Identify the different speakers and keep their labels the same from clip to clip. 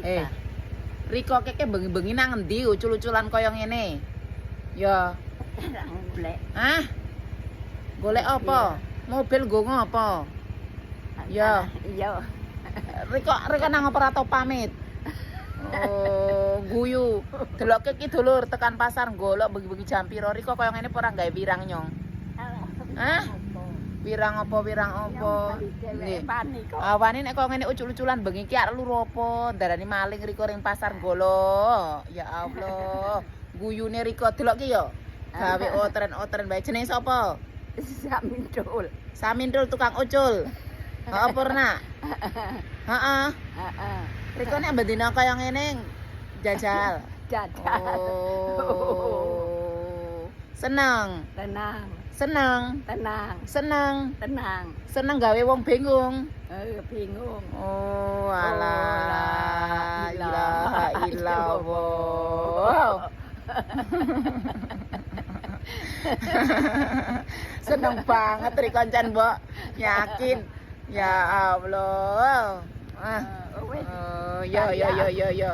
Speaker 1: kita.
Speaker 2: Riko keke bengi-bengi nang endi ucul-uculan kaya ngene? Ya.
Speaker 1: Golek.
Speaker 2: Hah? Golek apa? Mobil nggo ngopo? Ya.
Speaker 1: Iya.
Speaker 2: Riko nang apa atau pamit? Oh, guyu. Delokke ki dulur tekan pasar golek bengi-bengi jam piro Riko kaya ngene ora gawe wirang nyong. Hah? Wirang apa? Nggih. Awane nek kok ngene ucul-uculan bengi ki arep luru apa? Darani maling Riko ring pasar golo. Ya Allah. Guyune Riko delok ki yo. Gawe otren bae jenenge sapa?
Speaker 1: Samindul.
Speaker 2: Samindul tukang ucul. Heeh purna. Heeh.
Speaker 1: Heeh.
Speaker 2: Riko nek bendina kaya ngene jajal.
Speaker 1: Jajal.
Speaker 2: Oh. Seneng.
Speaker 1: Tenang.
Speaker 2: Seneng gawe wong bingung.
Speaker 1: Bingung.
Speaker 2: Oh, alah. Ilaha illallah. Seneng banget Riko Koncan, Mbok. Yakin. Ya Allah. Yo.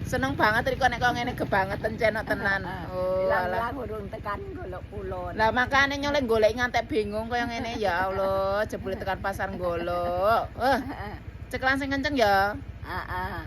Speaker 2: Seneng banget Riko nek kok ngene kebangetan cenok tenan. Oh, alah.
Speaker 1: Urung tekan golek kulon.
Speaker 2: Lah makane nyolek golek ngantek bingung kaya ngene ya Allah, jebule tekan pasar golek. Ceklan sing kenceng ya.
Speaker 1: Heeh.